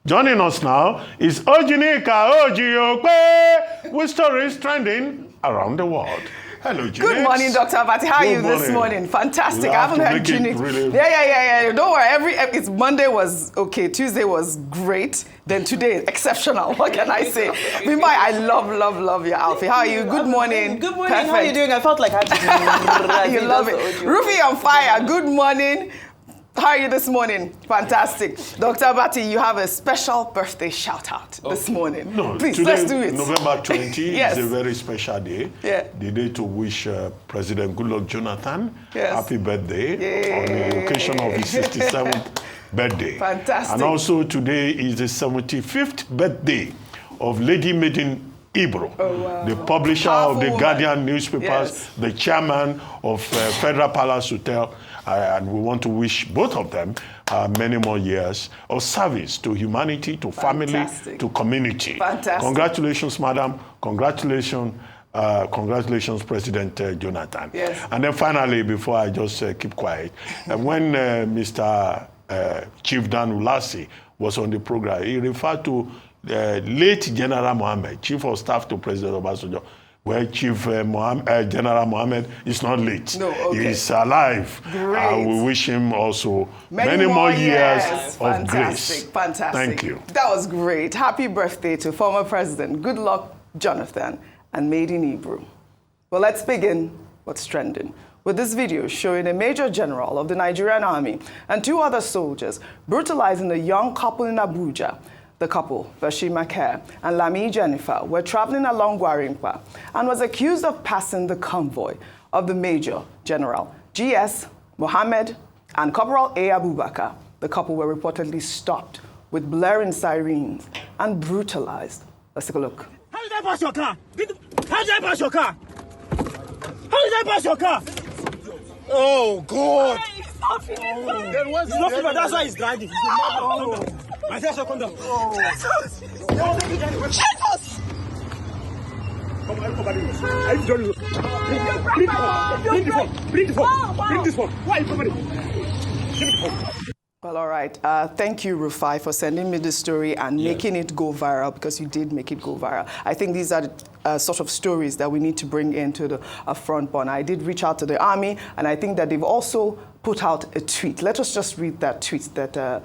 Joining us now is OjyOkpe with stories trending around the world. Hello, Jeanette. Good morning, Dr. Abati. How are you this morning? Fantastic. I haven't heard Jeanette. Really... Yeah. Don't worry. It's Monday was okay. Tuesday was great. Then today, exceptional. What can I say? Meanwhile, I love your outfit. How are you? Good morning. Good morning. Perfect. How are you doing? I felt like I had to You love it. Rufy on fire. Good morning. How are you this morning? Fantastic. Dr. Abati, you have a special birthday shout-out this morning. No, please, today, let's do it. November 20 yes. is a very special day. Yeah. The day to wish President Goodluck Jonathan happy birthday on the occasion of his 67th birthday. Fantastic. And also today is the 75th birthday of Lady Maiden Ibro, the publisher of the Guardian newspapers, the chairman of Federal Palace Hotel, and we want to wish both of them many more years of service to humanity, to family, to community. Fantastic. Congratulations, madam. Congratulations, President Jonathan. Yes. And then finally, before I just keep quiet, when Mr. Chief Dan Ulasi was on the program, he referred to late General Mohammed, Chief of Staff to President Obasanjo. Well, Chief General Mohammed is not late. No, okay. He's alive. Great. We wish him also many more years of grace. Fantastic. Thank you. That was great. Happy birthday to former President Goodluck Jonathan and Maiden Ibro. Well, let's begin what's trending with this video showing a major general of the Nigerian army and two other soldiers brutalizing a young couple in Abuja. The couple, Vershima Mker and Lami Jennifer, were traveling along Gwarinpa and was accused of passing the convoy of the Major General GS Mohammed and Corporal A Abubakar. The couple were reportedly stopped with blaring sirens and brutalized. Let's take a look. How did I pass your car? How did I pass your car? How did I pass your car? Oh, God. It's not fever. That's why he's dragging. My face will come down. Jesus! Come on, everybody. Are you joining? Bring the phone. Why are you coming? Give me the phone. Well, all right. Thank you, Rufai, for sending me this story and making it go viral, because you did make it go viral. I think these are the sort of stories that we need to bring into the front burner. I did reach out to the army, and I think that they've also put out a tweet. Let us just read that tweet that the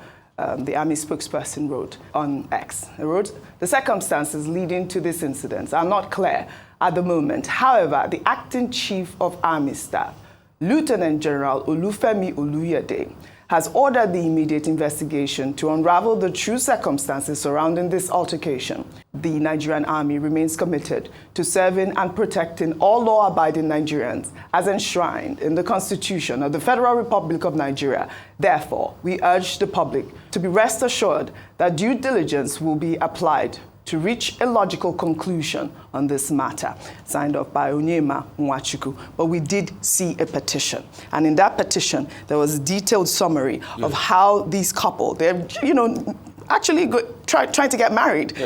army spokesperson wrote on X. He wrote, "The circumstances leading to this incident are not clear at the moment. However, the acting chief of army staff, Lieutenant General Olufemi Oluyede, has ordered the immediate investigation to unravel the true circumstances surrounding this altercation. The Nigerian army remains committed to serving and protecting all law-abiding Nigerians as enshrined in the Constitution of the Federal Republic of Nigeria. Therefore, we urge the public to be rest assured that due diligence will be applied to reach a logical conclusion on this matter." Signed off by Onyema Nwachukwu. But we did see a petition. And in that petition, there was a detailed summary of how these couple, they're, actually trying to get married,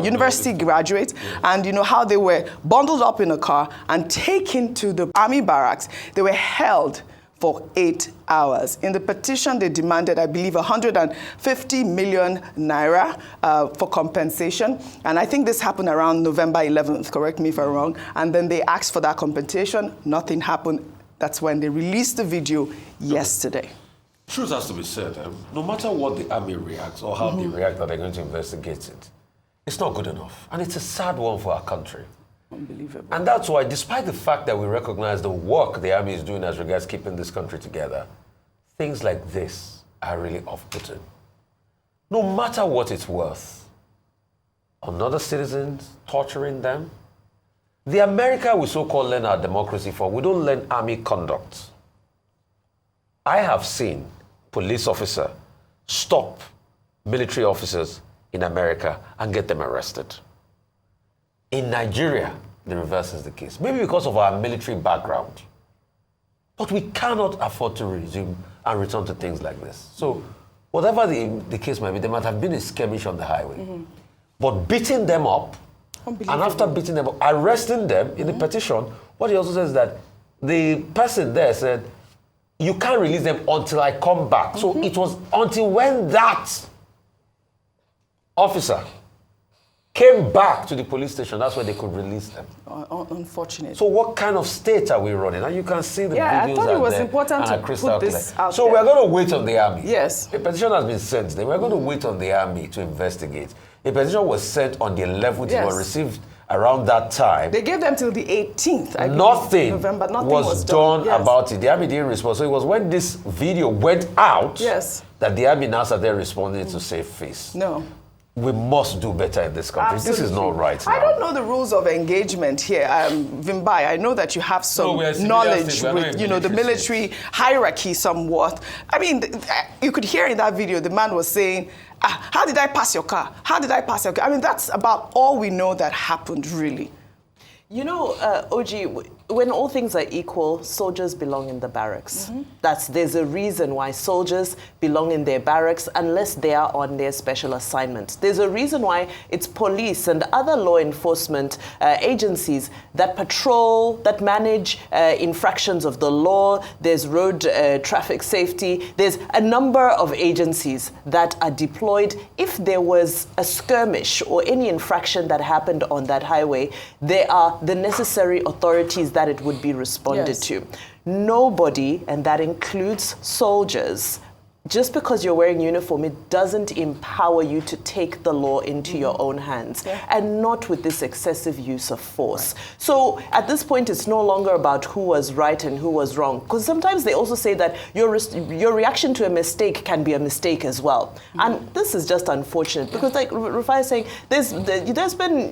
university graduates, and how they were bundled up in a car and taken to the army barracks. They were held for 8 hours. In the petition, they demanded, I believe, 150 million naira for compensation. And I think this happened around November 11th, correct me if I'm wrong. And then they asked for that compensation. Nothing happened. That's when they released the video yesterday. Truth has to be said. No matter what the army reacts or how they react that they're going to investigate it, it's not good enough. And it's a sad one for our country. Unbelievable. And that's why, despite the fact that we recognize the work the army is doing as regards keeping this country together, things like this are really off-putting. No matter what it's worth, another citizens torturing them. The America we so-called learn our democracy for, we don't learn army conduct. I have seen police officer stop military officers in America and get them arrested. In Nigeria, the reverse is the case. Maybe because of our military background. But we cannot afford to resume and return to things like this. So whatever the case might be, there might have been a skirmish on the highway. But beating them up, and after beating them up, arresting them in the petition, what he also says is that the person there said, you can't release them until I come back. So it was until when that officer came back to the police station. That's where they could release them. Unfortunately. So what kind of state are we running? And you can see the videos I thought it was there important to put this out So there. we're going to wait on the army. Yes. A petition has been sent. Then we're going to wait on the army to investigate. A petition was sent on the 11th. It was received around that time. They gave them till the 18th. Nothing November. Nothing was done about it. The army didn't respond. So it was when this video went out that the army now started responding to save face. No. We must do better in this country. Absolutely. This is not right now. I don't know the rules of engagement here. Vimbai, I know that you have some knowledge with, the military hierarchy somewhat. I mean, you could hear in that video, the man was saying, how did I pass your car? How did I pass your car? I mean, that's about all we know that happened, really. You know, Oji, when all things are equal, soldiers belong in the barracks. There's a reason why soldiers belong in their barracks unless they are on their special assignment. There's a reason why it's police and other law enforcement agencies that patrol, that manage infractions of the law. There's road traffic safety. There's a number of agencies that are deployed. If there was a skirmish or any infraction that happened on that highway, there are the necessary authorities that it would be responded to. Nobody, and that includes soldiers, just because you're wearing uniform, it doesn't empower you to take the law into your own hands, and not with this excessive use of force. So at this point, it's no longer about who was right and who was wrong, because sometimes they also say that your reaction to a mistake can be a mistake as well. And this is just unfortunate, because like Rufai is saying, there's been,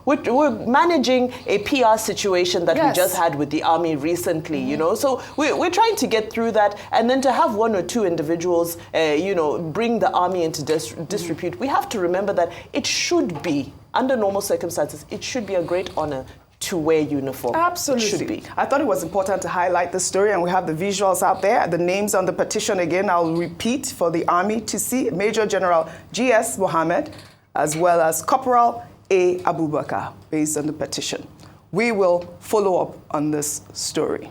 we're managing a PR situation that we just had with the army recently, so we're trying to get through that, and then to have one or two individuals bring the army into disrepute. We have to remember that it should be, under normal circumstances, it should be a great honor to wear uniform. Absolutely. It should be. I thought it was important to highlight the story, and we have the visuals out there. The names on the petition again, I'll repeat for the army to see. Major General G.S. Mohammed, as well as Corporal A. Abubakar, based on the petition. We will follow up on this story.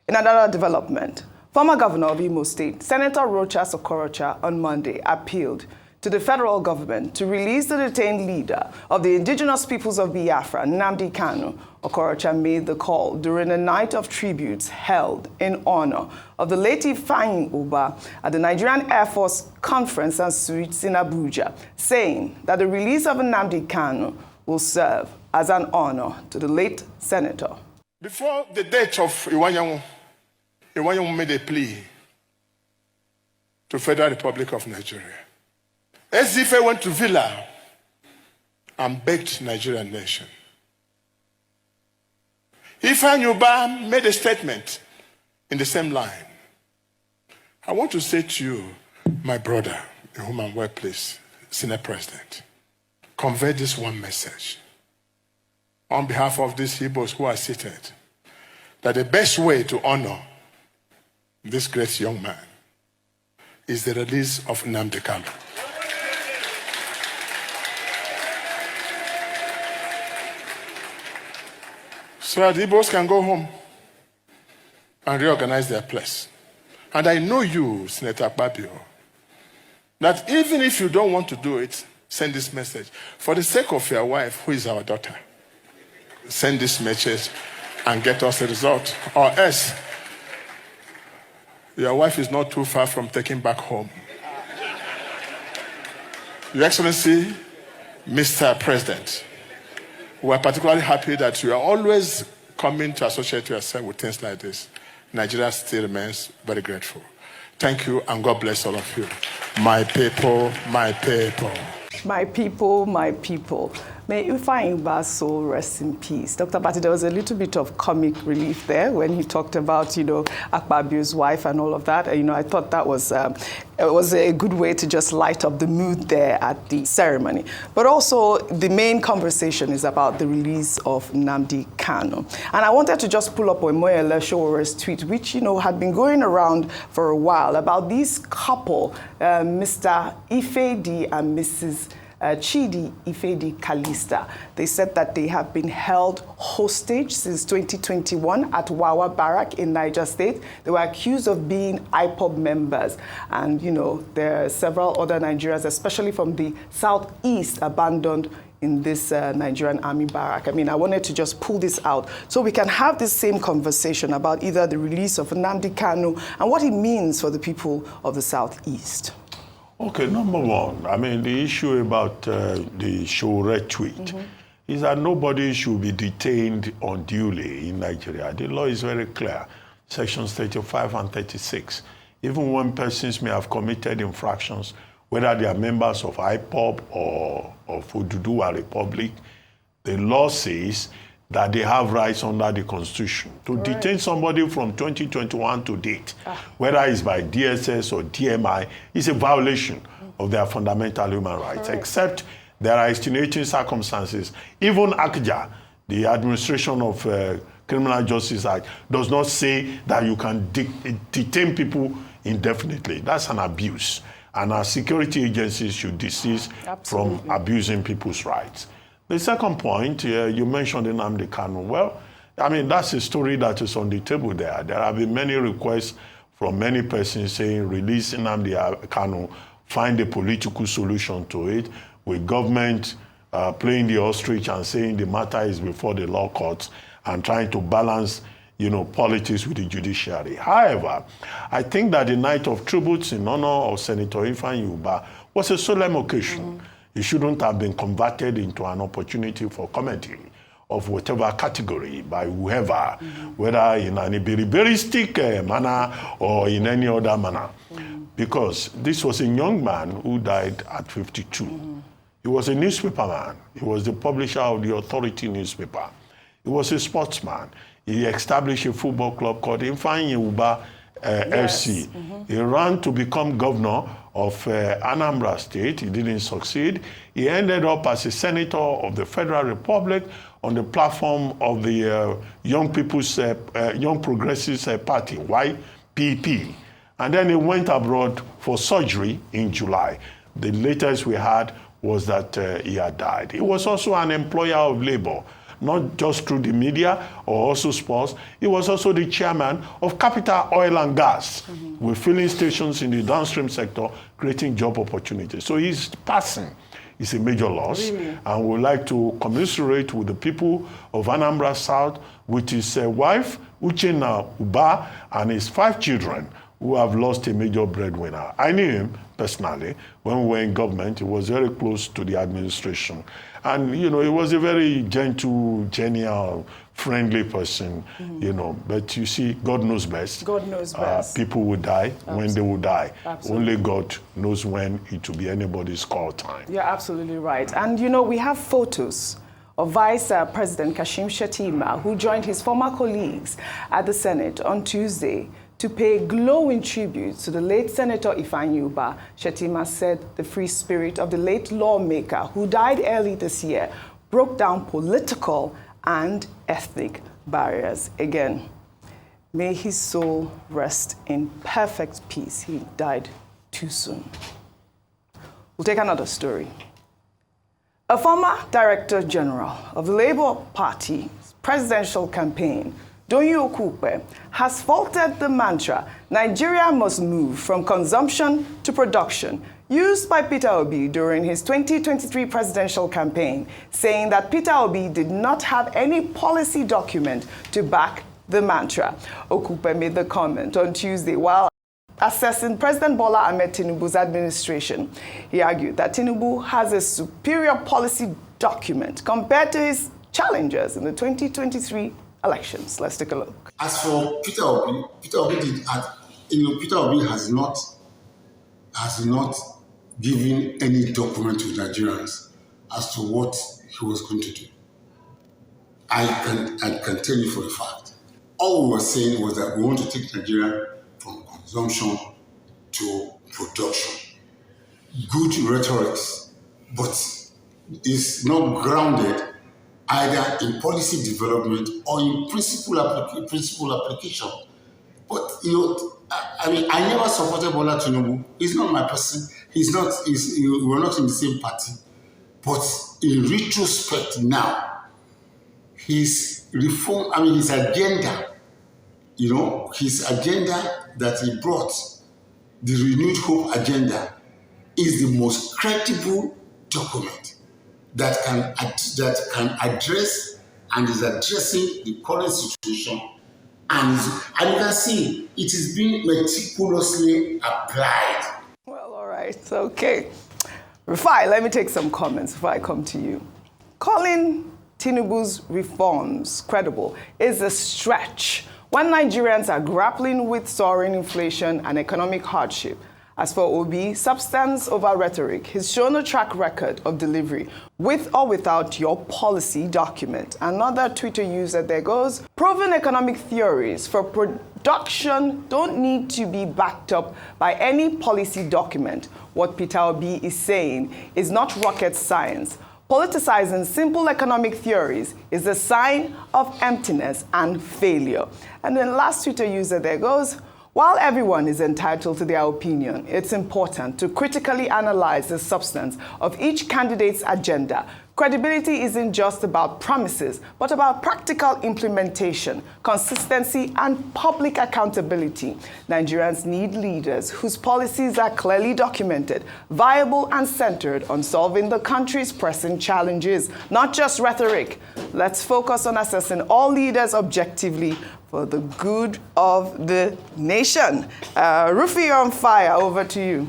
In another development, former Governor of Imo State, Senator Rochas Okorocha, on Monday appealed to the federal government to release the detained leader of the Indigenous Peoples of Biafra, Nnamdi Kanu. Okorocha made the call during a night of tributes held in honor of the late Ifeanyi Ubah at the Nigerian Air Force Conference and Suites in Abuja, saying that the release of Nnamdi Kanu will serve as an honor to the late senator. Before the death of Iwanyanwu made a plea to Federal Republic of Nigeria. Ezife went to Villa and begged Nigerian nation. Ifeanyi Ubah made a statement in the same line. I want to say to you, my brother, in whom I'm well pleased, Senior President, convey this one message on behalf of these Igbos who are seated, that the best way to honor this great young man is the release of Nnamdi Kanu. So that the Igbos can go home and reorganize their place. And I know you, Senator Babio, that even if you don't want to do it, send this message. For the sake of your wife, who is our daughter, send this message and get us a result. Or else, your wife is not too far from taking back home. Your Excellency, Mr. President, we are particularly happy that you are always coming to associate yourself with things like this. Nigeria still remains very grateful. Thank you, and God bless all of you. My people, my people. My people, my people. May Ifeanyi Ubah's soul rest in peace. Dr. Bati, there was a little bit of comic relief there when he talked about, Akpabio's wife and all of that. I thought that was a good way to just light up the mood there at the ceremony. But also, the main conversation is about the release of Nnamdi Kanu. And I wanted to just pull up Omoyele Showore's tweet, which, had been going around for a while, about this couple, Mr. Ifedi and Mrs. Chidi Ifedi Kalista. They said that they have been held hostage since 2021 at Wawa Barrack in Niger State. They were accused of being IPOB members. And, you know, there are several other Nigerians, especially from the southeast, abandoned in this Nigerian army barrack. I mean, I wanted to just pull this out so we can have this same conversation about either the release of Nnamdi Kanu and what it means for the people of the southeast. Okay, number one, I mean, the issue about the Shore tweet is that nobody should be detained unduly in Nigeria. The law is very clear, sections 35 and 36. Even when persons may have committed infractions, whether they are members of IPOB or of Oduduwa Republic, the law says that they have rights under the Constitution. To detain somebody from 2021 to date, whether it's by DSS or DMI, is a violation of their fundamental human rights, except there are extenuating circumstances. Even ACJA, the Administration of Criminal Justice Act, does not say that you can detain people indefinitely. That's an abuse. And our security agencies should desist from abusing people's rights. The second point, you mentioned Nnamdi Kanu. Well, I mean, that's a story that is on the table there. There have been many requests from many persons saying, release Nnamdi Kanu, find a political solution to it, with government playing the ostrich and saying the matter is before the law courts and trying to balance, you know, politics with the judiciary. However, I think that the night of tributes in honor of Senator Ifeanyi Ubah was a solemn occasion. It shouldn't have been converted into an opportunity for comedy of whatever category by whoever, whether in an iberiberistic manner or in any other manner. Because this was a young man who died at 52. He was a newspaper man. He was the publisher of the Authority newspaper. He was a sportsman. He established a football club called Ifeanyi Ubah FC. He ran to become governor of Anambra State. He didn't succeed. He ended up as a senator of the Federal Republic on the platform of the Young Progressives Party, YPP. And then he went abroad for surgery in July. The latest we had was that he had died. He was also an employer of labor, not just through the media or also sports. He was also the chairman of Capital Oil and Gas, with filling stations in the downstream sector, creating job opportunities. So his passing is a major loss. And we'd like to commiserate with the people of Anambra South, with his wife, Uchenna Ubah, and his 5 children, who have lost a major breadwinner. I knew him personally when we were in government. He was very close to the administration. And, you know, he was a very gentle, genial, friendly person, you know. But you see, God knows best. God knows best. People will die when they will die. Only God knows when it will be anybody's call time. You're absolutely right. And, you know, we have photos of Vice President Kashim Shettima, who joined his former colleagues at the Senate on Tuesday to pay glowing tribute to the late Senator Ifeanyi Ubah. Shettima said the free spirit of the late lawmaker, who died early this year, broke down political and ethnic barriers. Again, may his soul rest in perfect peace. He died too soon. We'll take another story. A former Director General of the Labour Party's presidential campaign, Doyin Okupe, has faulted the mantra, Nigeria must move from consumption to production, used by Peter Obi during his 2023 presidential campaign, saying that Peter Obi did not have any policy document to back the mantra. Okupe made the comment on Tuesday while assessing President Bola Ahmed Tinubu's administration. He argued that Tinubu has a superior policy document compared to his challengers in the 2023 elections. Let's take a look. As for Peter Obi has not given any document to Nigerians as to what he was going to do. I can tell you for a fact. All we were saying was that we want to take Nigeria from consumption to production. Good rhetoric, but it's not grounded either in policy development or in principle application. But, you know, I never supported Bola Tinubu. He's not my person. We were not in the same party. But in retrospect now, his reform, his agenda, his agenda that he brought, the Renewed Hope agenda, is the most credible document that can address and is addressing the current situation. And you can see it is being meticulously applied. Well, all right, okay. Rufai, let me take some comments before I come to you. Calling Tinubu's reforms credible is a stretch when Nigerians are grappling with soaring inflation and economic hardship. As for Obi, substance over rhetoric, he's shown a track record of delivery with or without your policy document. Another Twitter user there goes, proven economic theories for production don't need to be backed up by any policy document. What Peter Obi is saying is not rocket science. Politicizing simple economic theories is a sign of emptiness and failure. And then last Twitter user there goes, while everyone is entitled to their opinion, it's important to critically analyze the substance of each candidate's agenda. Credibility isn't just about promises, but about practical implementation, consistency, and public accountability. Nigerians need leaders whose policies are clearly documented, viable, and centered on solving the country's pressing challenges, not just rhetoric. Let's focus on assessing all leaders objectively for the good of the nation. Rufi, you're on fire. Over to you.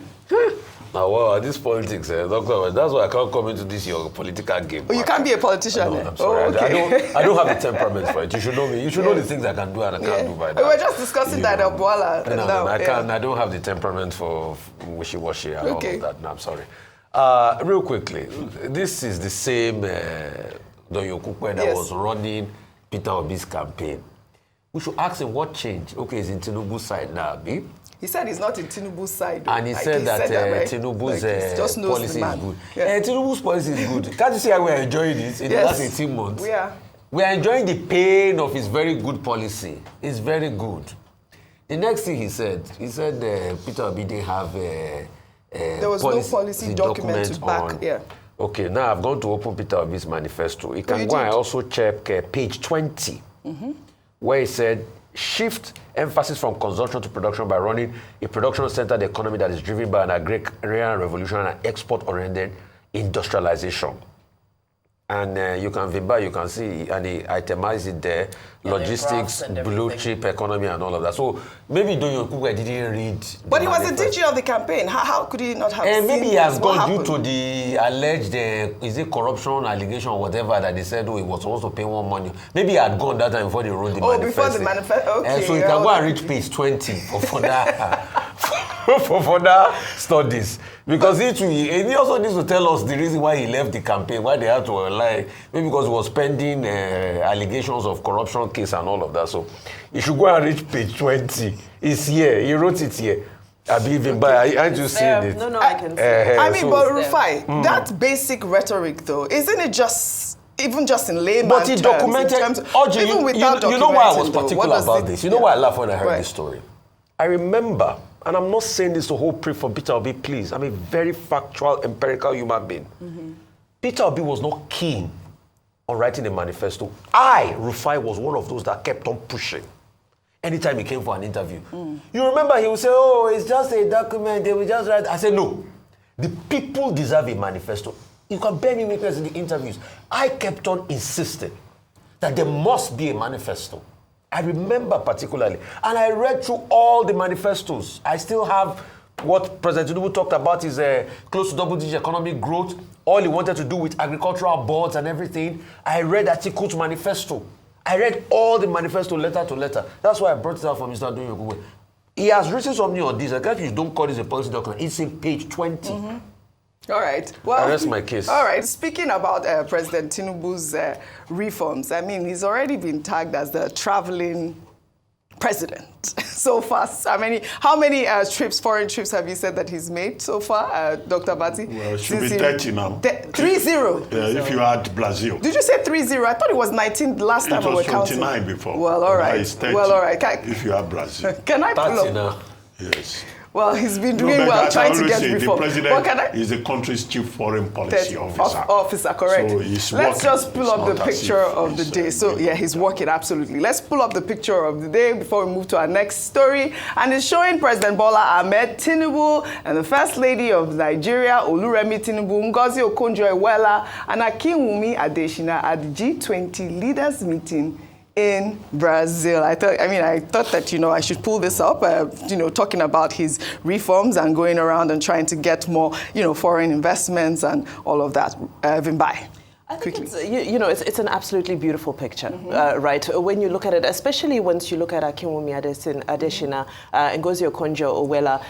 Now, well, this politics, Doctor, that's why I can't come into this your political game. Oh, you can't be a politician. No, I'm sorry. Oh, okay. I don't have the temperament for it. You should know me. You should know the things I can do and I can't do by that. We were just discussing that at Boala. No, I don't have the temperament for wishy-washy and all of that. No, I'm sorry. Real quickly, this is the same Doyin Okupe that was running Peter Obi's campaign. We should ask him what changed. Okay, he's in Tinubu's side now, Abi. He said he's not in Tinubu's side. And he said that Tinubu's policy is good. Yeah. Tinubu's policy is good. Can't you see how we're enjoying this in the last 18 months? We are. We are enjoying the pain of his very good policy. It's very good. The next thing he said Peter Obi didn't have there was no policy document to back. Yeah. Okay, now I've gone to open Peter Obi's manifesto. You can go and also check page 20. Where he said, shift emphasis from consumption to production by running a production-centered economy that is driven by an agrarian revolution and export-oriented industrialization. And you can see, and he itemized it there, logistics, blue chip economy, and all of that. So maybe Doyin Okupe didn't read. But he was the DG of the campaign. How could he not have seen maybe he has gone due to the alleged, is it corruption allegation or whatever that they said, he was supposed to pay more money. Maybe he had gone that time before they wrote the manifesto. Before the manifesto, okay. So he can go and reach page 20 for that. for further studies, because he also needs to tell us the reason why he left the campaign, why they had to lie, maybe because he was pending allegations of corruption case and all of that. So he should go and reach page 20. It's here. He wrote it here. I believe him, but aren't you seeing it? No, I can see it. But Rufai, that basic rhetoric, though, isn't it just even just in layman terms? But he documented. Even without you know why I was particular about this? You know why I laughed when I heard this story? I remember. And I'm not saying this to hold praise for Peter Obi, please. I'm a very factual, empirical human being. Peter Obi was not keen on writing a manifesto. Rufai, was one of those that kept on pushing. Anytime he came for an interview. You remember he would say, it's just a document, they will just write. I said, no. The people deserve a manifesto. You can bear me witness in the interviews. I kept on insisting that there must be a manifesto. I remember particularly, and I read through all the manifestos. I still have what President Tinubu talked about is close to double-digit economic growth, all he wanted to do with agricultural boards and everything. I read Atiku's manifesto. I read all the manifesto letter to letter. That's why I brought it out for Mr. Doyin Okupe. He has written something on this. I guess you don't call this a policy document. It's in page 20. All right. Well, I rest my case. All right. Speaking about President Tinubu's reforms, I mean, he's already been tagged as the traveling president so far. How many foreign trips have you said that he's made so far, Dr. Bati? Well, it should be 30 now. 3-0? If you add Brazil. Did you say 3-0? I thought it was 19 last time we were counting. It was 29 before. Well, all right. It's 30 well, all right. if you add Brazil. Can I pull up? Now. Yes. Well, he's been doing well trying to get reform. The president is the country's chief foreign policy officer. Correct. So he's Let's working. just pull up the picture of the day. So yeah, he's working, absolutely. Let's pull up the picture of the day before we move to our next story. And it's showing President Bola Ahmed Tinubu and the First Lady of Nigeria, Oluremi Tinubu, Ngozi Okonjo-Iweala, and Akinwumi Adesina at the G20 leaders meeting in Brazil. I thought that, I should pull this up, talking about his reforms and going around and trying to get more, foreign investments and all of that. Vimbai. I think it's an absolutely beautiful picture, right? When you look at it, especially once you look at Akinwumi Adesina and Ngozi Okonjo-Iweala,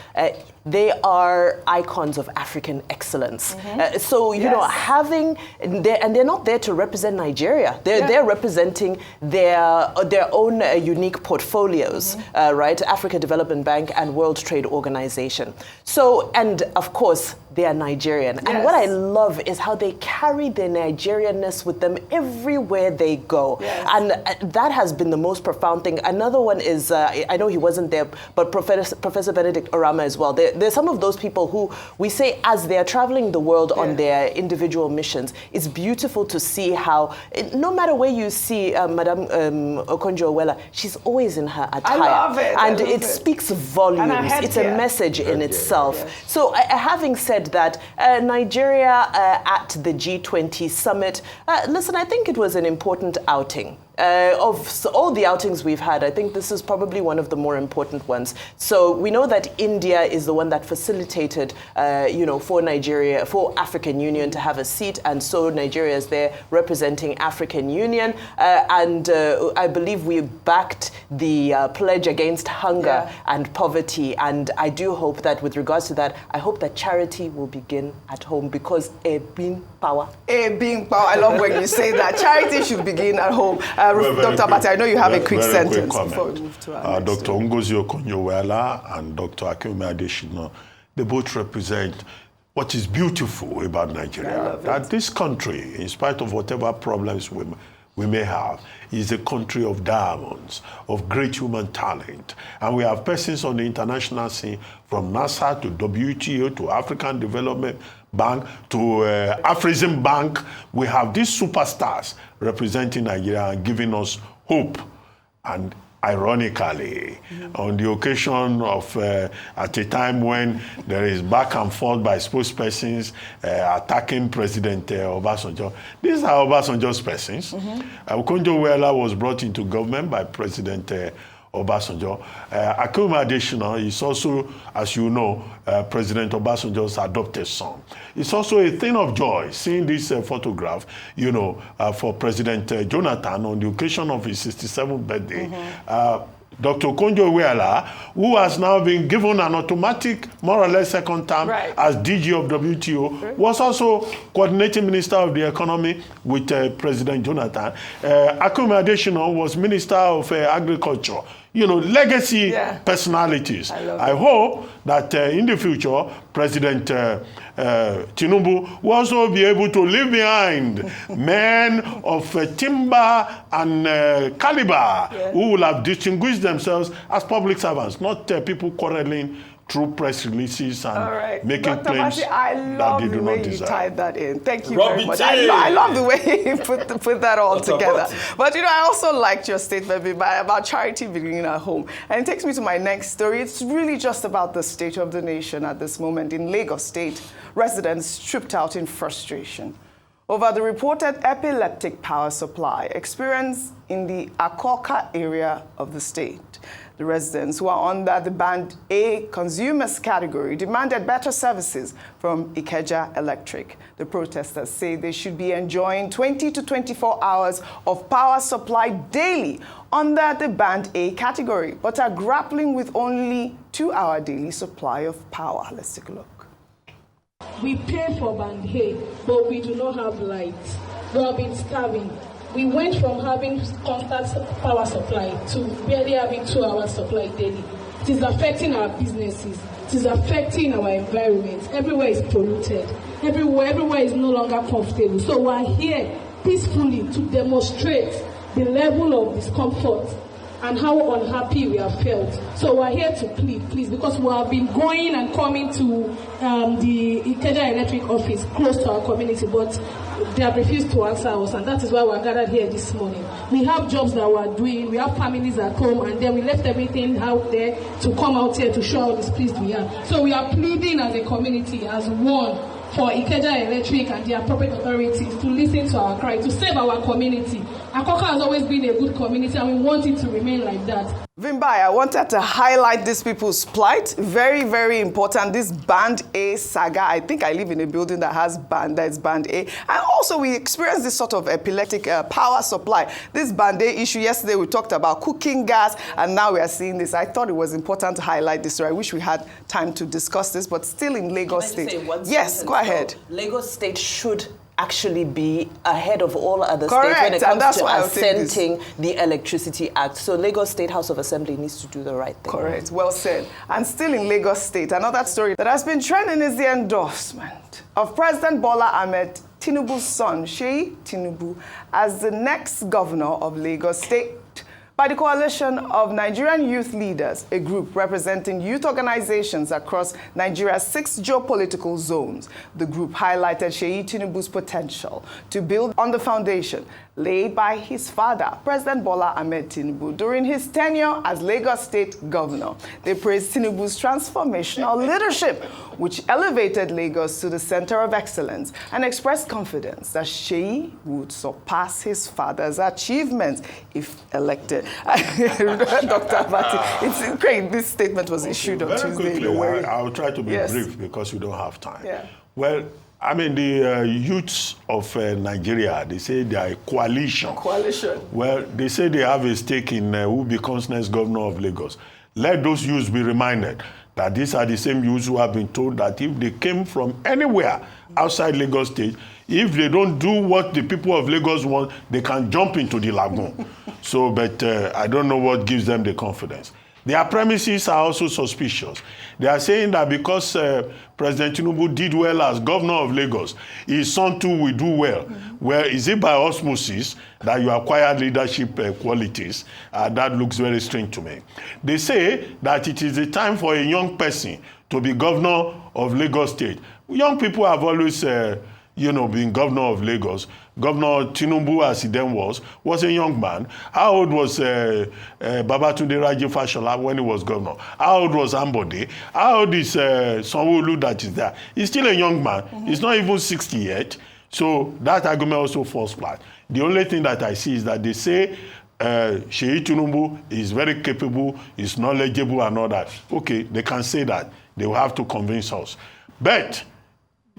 they are icons of African excellence. So, having, and they're not there to represent Nigeria. They're representing their own unique portfolios, right? Africa Development Bank and World Trade Organization. So, and of course, they are Nigerian. Yes. And what I love is how they carry their Nigerianness with them everywhere they go. Yes. And that has been the most profound thing. Another one is, I know he wasn't there, but Professor Benedict Orama as well. There's some of those people who we say as they're traveling the world on their individual missions, it's beautiful to see how, no matter where you see Madame Okonjo-Iweala, she's always in her attire. I love it. And it speaks volumes. It's a message in itself. Yes. So having said that, Nigeria at the G20 summit, listen, I think it was an important outing. Of all the outings we've had, I think this is probably one of the more important ones. So we know that India is the one that facilitated, for Nigeria, for African Union to have a seat, and so Nigeria is there representing African Union. And I believe we backed the pledge against hunger and poverty. And I do hope that with regards to that, I hope that charity will begin at home, because a being power. A being power. I love when you say that. Charity should begin at home. Dr. Bati, I know you have a quick sentence before we move to our next Dr. Ngozi Okonjo-Iweala and Dr. Akinwumi Adesina, they both represent what is beautiful about Nigeria. That this country, in spite of whatever problems we may have, is a country of diamonds, of great human talent. And we have persons on the international scene, from NASA to WTO to African Development Bank to Afrexim Bank. We have these superstars representing Nigeria and giving us hope. And ironically, on the occasion of, at a time when there is back and forth by spokespersons attacking President Obasanjo, these are Obasanjo's persons. Okonjo-Iweala was brought into government by President Obasanjo. Akinwumi Adesina is also, as you know, President Obasanjo's adopted son. It's also a thing of joy seeing this photograph, for President Jonathan on the occasion of his 67th birthday. Dr. Okonjo-Iweala, who has now been given an automatic, more or less second term as DG of WTO, was also coordinating Minister of the Economy with President Jonathan. Akinwumi Adesina was Minister of Agriculture. Legacy personalities. I hope that in the future, President Tinubu will also be able to leave behind men of timber and caliber who will have distinguished themselves as public servants, not people quarreling through press releases and making claims that they do not deserve. You tied that in. Thank you very much. I love the way you put that all together. But I also liked your statement about charity beginning at home. And it takes me to my next story. It's really just about the state of the nation at this moment. In Lagos State, residents tripped out in frustration over the reported epileptic power supply experienced in the Akoka area of the state. The residents, who are under the Band A consumers category, demanded better services from Ikeja Electric. The protesters say they should be enjoying 20 to 24 hours of power supply daily under the Band A category, but are grappling with only 2-hour daily supply of power. Let's take a look. We pay for Band A, but we do not have lights. We have been starving. We went from having constant power supply to barely having 2-hour supply daily. It is affecting our businesses. It is affecting our environment. Everywhere is polluted. Everywhere is no longer comfortable. So we are here peacefully to demonstrate the level of discomfort and how unhappy we have felt. So we're here to plead, please, because we have been going and coming to the Ikeja Electric office close to our community, but they have refused to answer us, and that is why we're gathered here this morning. We have jobs that we're doing, we have families at home, and then we left everything out there to come out here to show how displeased we are. So we are pleading as a community, as one, for Ikeja Electric and the appropriate authorities to listen to our cry, to save our community. Akoka has always been a good community, and we want it to remain like that. Vimbai, I wanted to highlight these people's plight. Very, very important. This Band A saga. I think I live in a building that has that's Band A. And also we experienced this sort of epileptic power supply. This Band A issue, yesterday we talked about cooking gas, and now we are seeing this. I thought it was important to highlight this, so I wish we had time to discuss this, but still in Lagos State. Yes, go ahead. Lagos State should actually be ahead of all other Correct, states when it comes to assenting the Electricity Act. So Lagos State House of Assembly needs to do the right thing. Correct, well said. And still in Lagos State, another story that has been trending is the endorsement of President Bola Ahmed Tinubu's son, Seyi Tinubu, as the next governor of Lagos State by the coalition of Nigerian youth leaders, a group representing youth organizations across Nigeria's 6 geopolitical zones. The group highlighted Seyi Tinubu's potential to build on the foundation laid by his father, President Bola Ahmed Tinubu, during his tenure as Lagos State governor. They praised Tinubu's transformational leadership, which elevated Lagos to the center of excellence, and expressed confidence that Seyi would surpass his father's achievements if elected. Dr. Abati, it's great. This statement was issued on Tuesday. Quickly, I'll try to be brief because we don't have time. Yeah. Well, I mean, the youths of Nigeria, they say they are a coalition. Well, they say they have a stake in who becomes next governor of Lagos. Let those youths be reminded that these are the same youths who have been told that if they came from anywhere outside Lagos State, if they don't do what the people of Lagos want, they can jump into the lagoon. So, but I don't know what gives them the confidence. Their premises are also suspicious. They are saying that because President Tinubu did well as governor of Lagos, his son too will do well. Well, is it by osmosis that you acquire leadership qualities? That looks very strange to me. They say that it is the time for a young person to be governor of Lagos State. Young people have always been governor of Lagos. Governor Tinubu, as he then was a young man. How old was Babatunde Raji Fashola when he was governor? How old was Ambode? How old is Sanwo-Olu that is there? He's still a young man. He's not even 60 yet. So that argument also falls flat. The only thing that I see is that they say Seyi Tinubu is very capable, is knowledgeable and all that. Okay, they can say that. They will have to convince us. But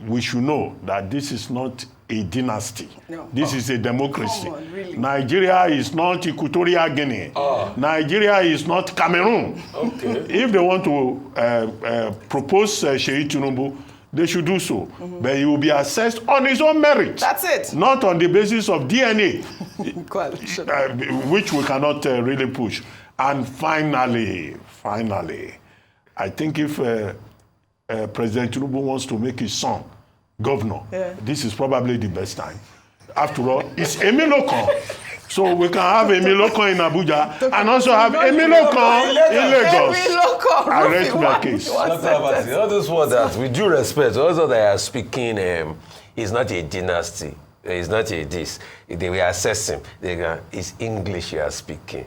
we should know that this is not a dynasty. No. This is a democracy. On, really? Nigeria is not Equatorial Guinea. Nigeria is not Cameroon. Okay. If they want to propose Seyi Tinubu, they should do so. But he will be assessed on his own merit. That's it. Not on the basis of DNA, which we cannot really push. And finally, I think if President Tinubu wants to make his son governor, this is probably the best time. After all, it's Emilokon. So we can have Emilokon in Abuja and also have Emilokon in Lagos. I rest my case. All this word that, with due respect, also they are speaking, is not a dynasty. It's not a this. They will assess him. It's English you are speaking.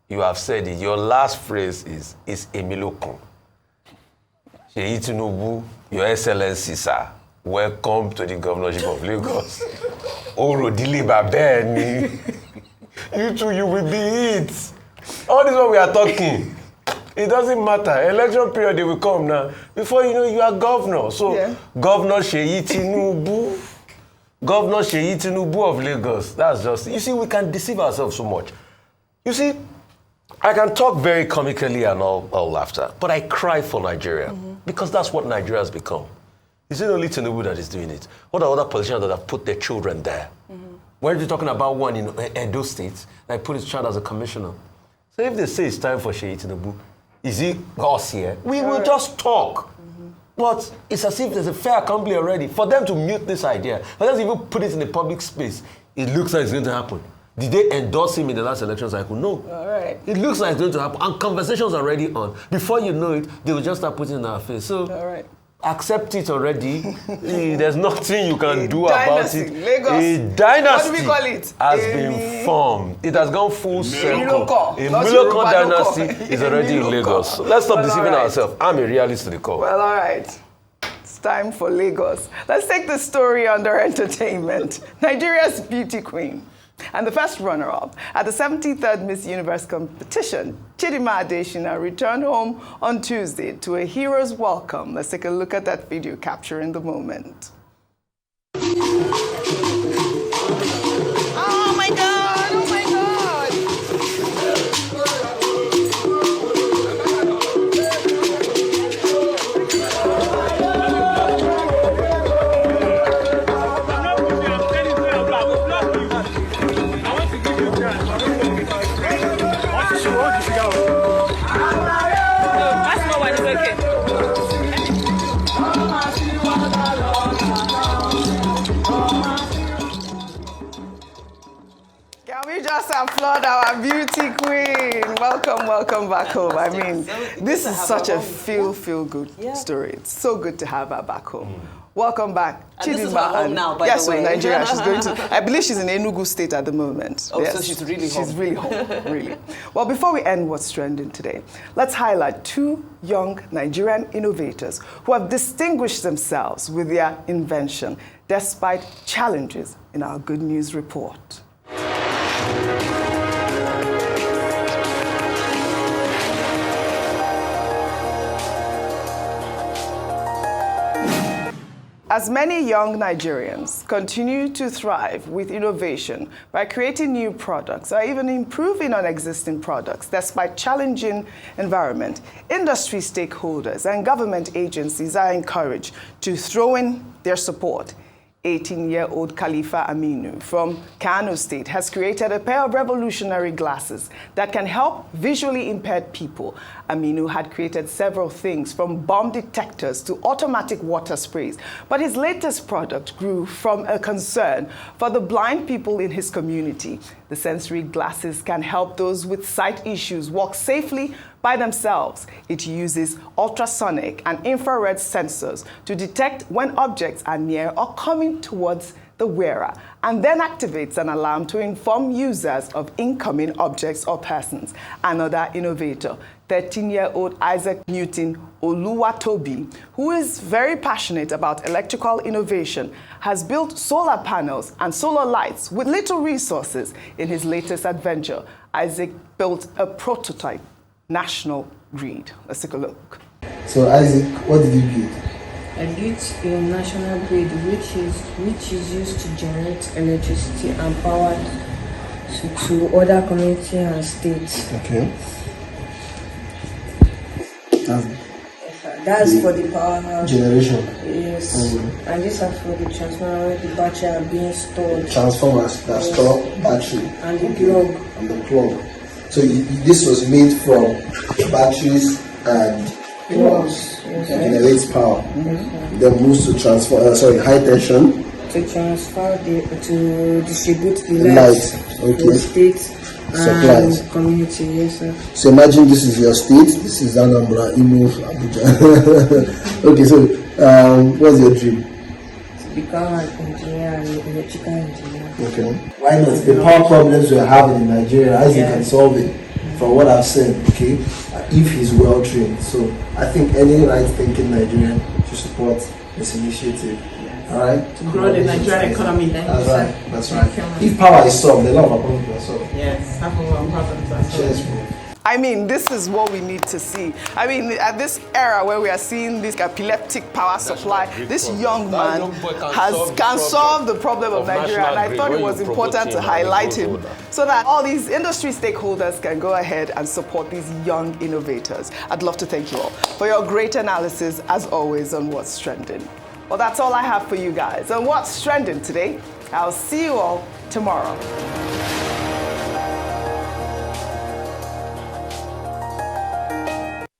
You have said it. Your last phrase is Emilokon. Seyi Tinubu, Your Excellency, sir, welcome to the governorship of Lagos. Orodili Babeni. You two, you will be it. All this what we are talking. It doesn't matter. Election period, they will come now. Before you know, you are governor. So, Governor Seyi Tinubu. Governor Seyi Tinubu of Lagos. That's just, you see, we can deceive ourselves so much. You see, I can talk very comically and all laughter, but I cry for Nigeria because that's what Nigeria has become. Is it only Tinubu that is doing it? What are other politicians that have put their children there? When you're talking about one in Endorsed that put his child as a commissioner. So if they say it's time for Seyi Tinubu, is it us here? We will just talk. But it's as if there's a fair assembly already. For them to mute this idea, for them to even put it in the public space, it looks like it's going to happen. Did they endorse him in the last election cycle? No. All right. It looks like it's going to happen. And conversations are already on. Before you know it, they will just start putting it in our face. So All right. accept it already. There's nothing you can do dynasty. about it. Lagos. A dynasty What do we call it? has been formed. It has gone full circle. A Miloko dynasty is already in Lagos. So let's stop deceiving ourselves. I'm a realist to the core. Well, all right. It's time for Lagos. Let's take the story under entertainment. Nigeria's beauty queen and the first runner-up at the 73rd Miss Universe competition, Chidinma Adesina, returned home on Tuesday to a hero's welcome. Let's take a look at that video capturing the moment. Oh my God! Oh my God! Just applaud our beauty queen. Welcome, welcome back home. I mean, this is such a feel-good story. It's so good to have her back home. Welcome back. And this is her home now, by the way. Yes, Nigeria. She's going to, I believe she's in Enugu State at the moment. Oh, yes, so she's really home. She's really home, really. Well, before we end what's trending today, let's highlight two young Nigerian innovators who have distinguished themselves with their invention despite challenges in our Good News report. As many young Nigerians continue to thrive with innovation by creating new products or even improving on existing products despite challenging environment, industry stakeholders and government agencies are encouraged to throw in their support. 18-year-old Khalifa Aminu from Kano State has created a pair of revolutionary glasses that can help visually impaired people. Aminu had created several things from bomb detectors to automatic water sprays, but his latest product grew from a concern for the blind people in his community. The sensory glasses can help those with sight issues walk safely by themselves. It uses ultrasonic and infrared sensors to detect when objects are near or coming towards the wearer, and then activates an alarm to inform users of incoming objects or persons. Another innovator, 13-year-old Isaac Newton Oluwatobi, who is very passionate about electrical innovation, has built solar panels and solar lights with little resources. In his latest adventure, Isaac built a prototype national grid. Let's take a look. So Isaac, what did you build? I built a national grid which is used to generate electricity and power to other communities and states. Okay. That's for the powerhouse. Generation. Yes. And this is for the transformer where the battery are being stored. Transformers that store battery. And the plug. And the plug. So this was made from batteries and plugs. Generates power. Then moves to high tension. To distribute the light. Okay. To states supplies. And community, yes sir. So imagine this is your state, this is Anambra, Imo, Abuja. Okay, so what's your dream? To become an engineer, an electrical engineer. Okay. Why not? The power problems we're having in Nigeria, as you can solve it. From what I've said, okay, if he's well trained. So I think any right-thinking Nigerian should support this initiative. All right? To grow the Nigerian economy. That's right. That's right. If power is solved, a lot of our problems are solved. Yes, half of our problems are solved. Cheers, bro. I mean, this is what we need to see. I mean, at this era where we are seeing this epileptic power supply, this young man can solve the problem of Nigeria, and I thought it was important to highlight him so that all these industry stakeholders can go ahead and support these young innovators. I'd love to thank you all for your great analysis, as always, on What's Trending. Well, that's all I have for you guys on What's Trending today. I'll see you all tomorrow.